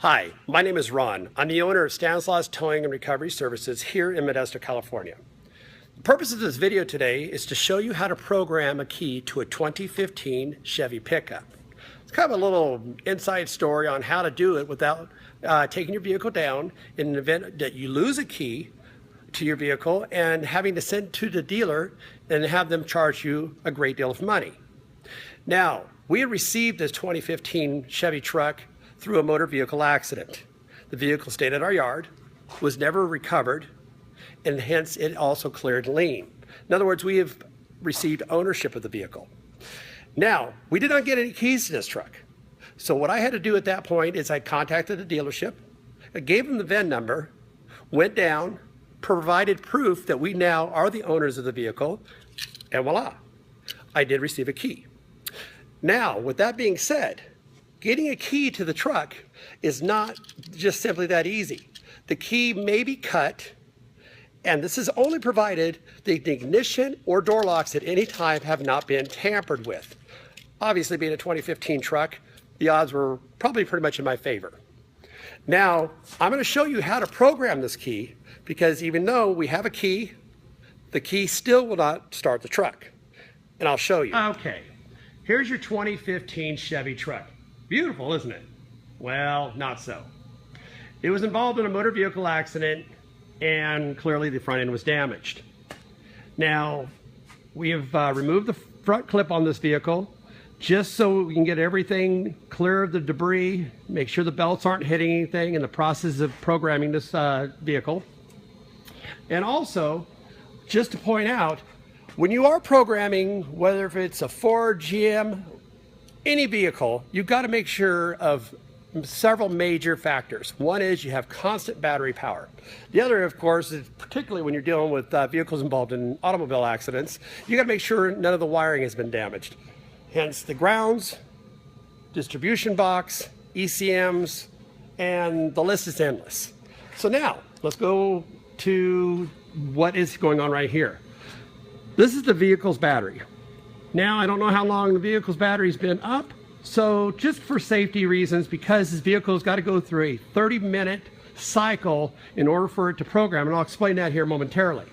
Hi, my name is Ron. I'm the owner of Stanislaus Towing and Recovery Services here in Modesto, California. The purpose of this video today is to show you how to program a key to a 2015 Chevy pickup. It's kind of a little inside story on how to do it without taking your vehicle down in an event that you lose a key to your vehicle and having to send it to the dealer and have them charge you a great deal of money. Now, we had received this 2015 Chevy truck through a motor vehicle accident. The vehicle stayed at our yard, was never recovered, and hence it also cleared lien. In other words, we have received ownership of the vehicle. Now, we did not get any keys to this truck. So what I had to do at that point is I contacted the dealership, I gave them the VIN number, went down, provided proof that we now are the owners of the vehicle, and voila, I did receive a key. Now, with that being said, getting a key to the truck is not just simply that easy. The key may be cut, and this is only provided the ignition or door locks at any time have not been tampered with. Obviously, being a 2015 truck, the odds were probably pretty much in my favor. Now, I'm going to show you how to program this key, because even though we have a key, the key still will not start the truck. And I'll show you. Okay, here's your 2015 Chevy truck. Beautiful, isn't it? Well, not so. It was involved in a motor vehicle accident, and clearly the front end was damaged. Now, we have removed the front clip on this vehicle just so we can get everything clear of the debris, make sure the belts aren't hitting anything in the process of programming this vehicle. And also, just to point out, when you are programming, whether if it's a Ford, GM, any vehicle, you've got to make sure of several major factors. One is you have constant battery power. The other, of course, is particularly when you're dealing with vehicles involved in automobile accidents, you got to make sure none of the wiring has been damaged. Hence the grounds, distribution box, ECMs, and the list is endless. So now, let's go to what is going on right here. This is the vehicle's battery. Now, I don't know how long the vehicle's battery's been up, so just for safety reasons, because this vehicle's got to go through a 30-minute cycle in order for it to program, and I'll explain that here momentarily.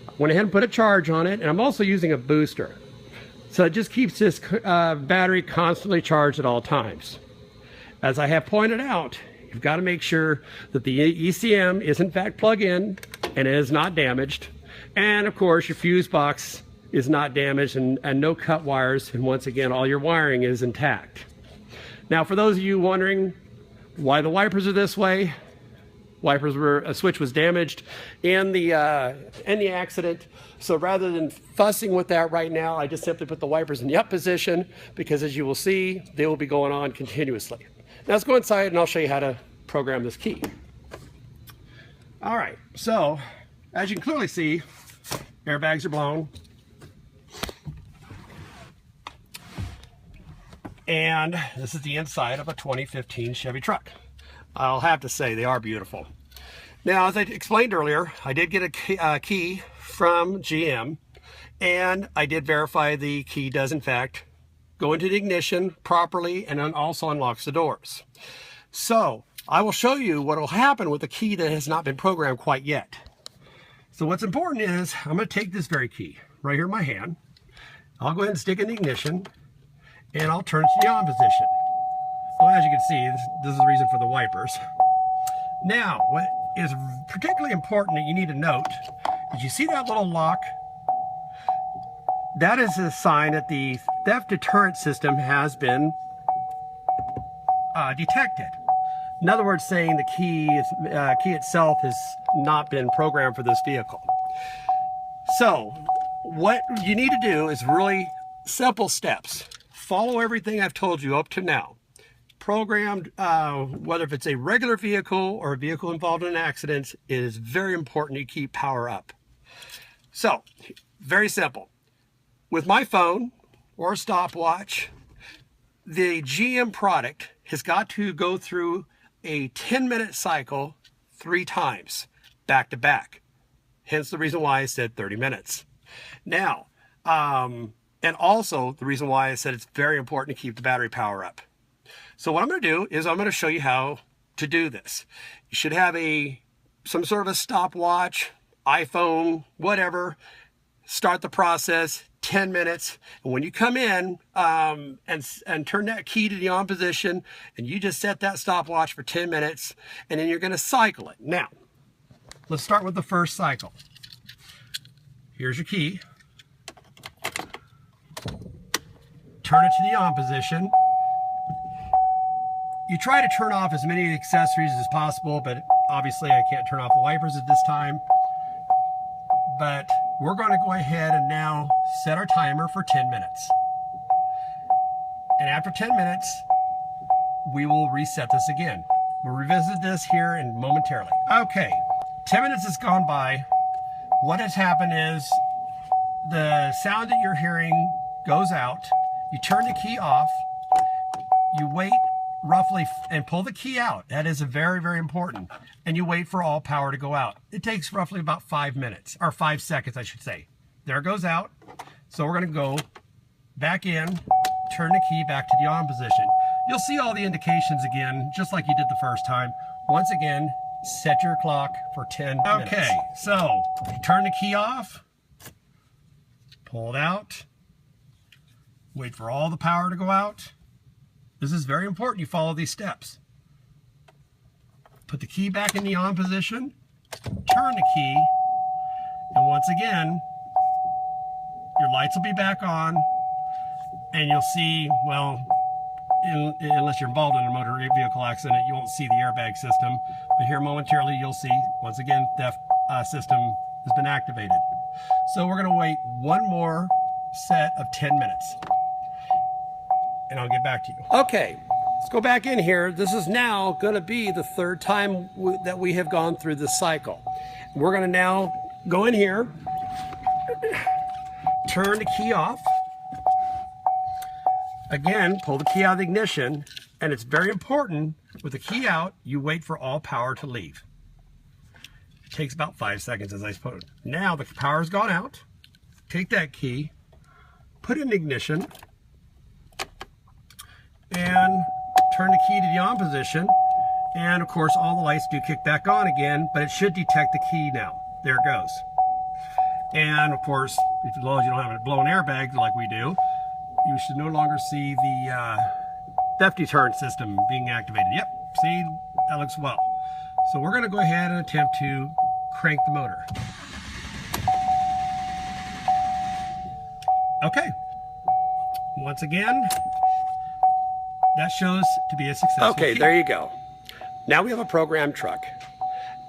I went ahead and put a charge on it, and I'm also using a booster. So it just keeps this battery constantly charged at all times. As I have pointed out, you've got to make sure that the ECM is in fact plugged in and it is not damaged. And of course, your fuse box is not damaged and no cut wires, and once again all your wiring is intact. Now, for those of you wondering why the wipers are this way, a switch was damaged in the accident, so rather than fussing with that right now, I just simply put the wipers in the up position, because as you will see, they will be going on continuously. Now let's go inside and I'll show you how to program this key. All right, so as you can clearly see, airbags are blown. And this is the inside of a 2015 Chevy truck. I'll have to say, they are beautiful. Now, as I explained earlier, I did get a key from GM, and I did verify the key does in fact go into the ignition properly and then also unlocks the doors. So I will show you what will happen with the key that has not been programmed quite yet. So what's important is I'm going to take this very key right here in my hand. I'll go ahead and stick in the ignition, and I'll turn it to the on position. Well, as you can see, this is the reason for the wipers. Now, what is particularly important that you need to note is you see that little lock? That is a sign that the theft deterrent system has been detected. In other words, saying the key itself has not been programmed for this vehicle. So, what you need to do is really simple steps. Follow everything I've told you up to now. Programmed, whether if it's a regular vehicle or a vehicle involved in an accident, it is very important you keep power up. So, very simple. With my phone or a stopwatch, the GM product has got to go through a 10-minute cycle 3 times, back to back. Hence the reason why I said 30 minutes. Now, and also the reason why I said it's very important to keep the battery power up. So what I'm going to do is I'm going to show you how to do this. You should have some sort of a stopwatch, iPhone, whatever. Start the process, 10 minutes. And when you come in and turn that key to the on position, and you just set that stopwatch for 10 minutes, and then you're going to cycle it. Now, let's start with the first cycle. Here's your key. Turn it to the on position. You try to turn off as many accessories as possible, but obviously I can't turn off the wipers at this time. But we're going to go ahead and now set our timer for 10 minutes. And after 10 minutes, we will reset this again. We'll revisit this here in momentarily. Okay, 10 minutes has gone by. What has happened is the sound that you're hearing goes out. You turn the key off. You wait roughly and pull the key out. That is very, very important. And you wait for all power to go out. It takes roughly about 5 minutes, or 5 seconds, I should say. There it goes out. So we're going to go back in, turn the key back to the on position. You'll see all the indications again, just like you did the first time. Once again, set your clock for 10 minutes. Okay, so turn the key off, pull it out, wait for all the power to go out. This is very important. You follow these steps. Put the key back in the on position, turn the key, and once again, your lights will be back on, and you'll see, well, unless you're involved in a motor vehicle accident, you won't see the airbag system. But here momentarily, you'll see, once again, theft system has been activated. So we're going to wait one more set of 10 minutes. And I'll get back to you. Okay, let's go back in here. This is now going to be the third time that we have gone through this cycle. We're going to now go in here, turn the key off. Again, pull the key out of the ignition, and it's very important, with the key out, you wait for all power to leave. It takes about 5 seconds, as I suppose. Now the power's gone out. Take that key, put it in ignition, and turn the key to the on position. And of course, all the lights do kick back on again, but it should detect the key now. There it goes. And of course, as long as you don't have a blown airbag like we do, you should no longer see the theft deterrent system being activated. Yep, see, that looks well. So we're going to go ahead and attempt to crank the motor. Okay, once again, that shows to be a successful key. There you go. Now we have a programmed truck.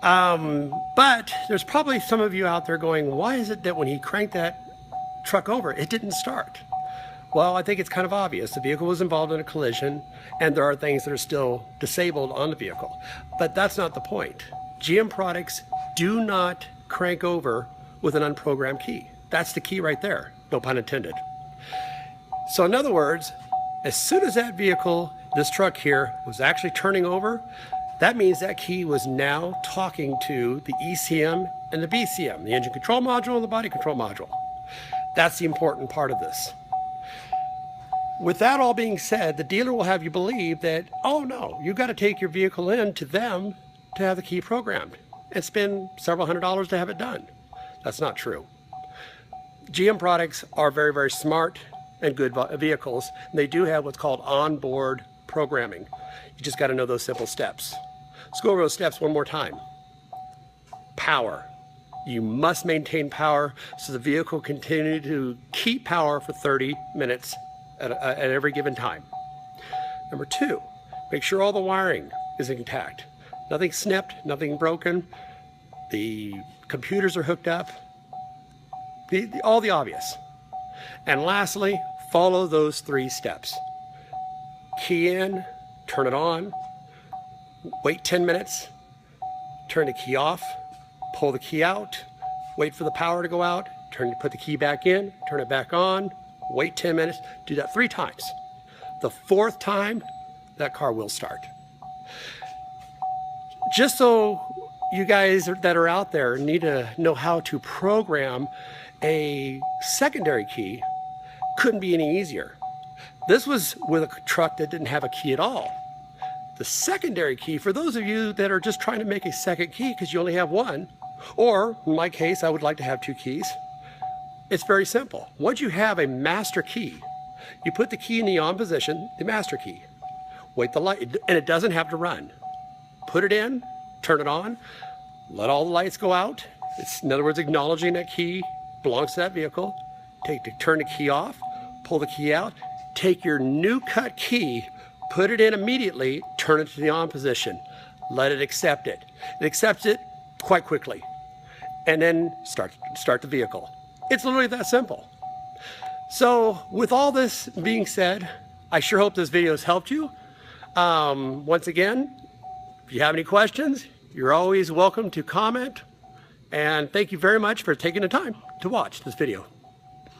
But there's probably some of you out there going, why is it that when he cranked that truck over, it didn't start? Well, I think it's kind of obvious. The vehicle was involved in a collision, and there are things that are still disabled on the vehicle. But that's not the point. GM products do not crank over with an unprogrammed key. That's the key right there, no pun intended. So in other words, as soon as that vehicle, this truck here, was actually turning over, that means that key was now talking to the ECM and the BCM, the engine control module and the body control module. That's the important part of this. With that all being said, the dealer will have you believe that, oh no, you've got to take your vehicle in to them to have the key programmed and spend several $100s to have it done. That's not true. GM products are very, very smart and good vehicles. And they do have what's called onboard programming. You just got to know those simple steps. Let's go over those steps one more time. Power. You must maintain power so the vehicle can continue to keep power for 30 minutes at every given time. Number 2, make sure all the wiring is intact. Nothing snipped, nothing broken. The computers are hooked up. All the obvious. And lastly, follow those 3 steps. Key in, turn it on, wait 10 minutes, turn the key off, pull the key out, wait for the power to go out, put the key back in, turn it back on, wait 10 minutes, do that 3 times. The 4th time, that car will start. Just so you guys that are out there need to know how to program a secondary key, couldn't be any easier. This was with a truck that didn't have a key at all. The secondary key, for those of you that are just trying to make a second key because you only have one, or in my case, I would like to have two keys, it's very simple. Once you have a master key, you put the key in the on position, the master key. Wait the light, and it doesn't have to run. Put it in, turn it on, let all the lights go out. It's, in other words, acknowledging that key belongs to that vehicle. Turn the key off, pull the key out, take your new cut key, put it in immediately, turn it to the on position. Let it accept it. It accepts it quite quickly. And then start the vehicle. It's literally that simple. So with all this being said, I sure hope this video has helped you. Once again, if you have any questions, you're always welcome to comment. And thank you very much for taking the time to watch this video.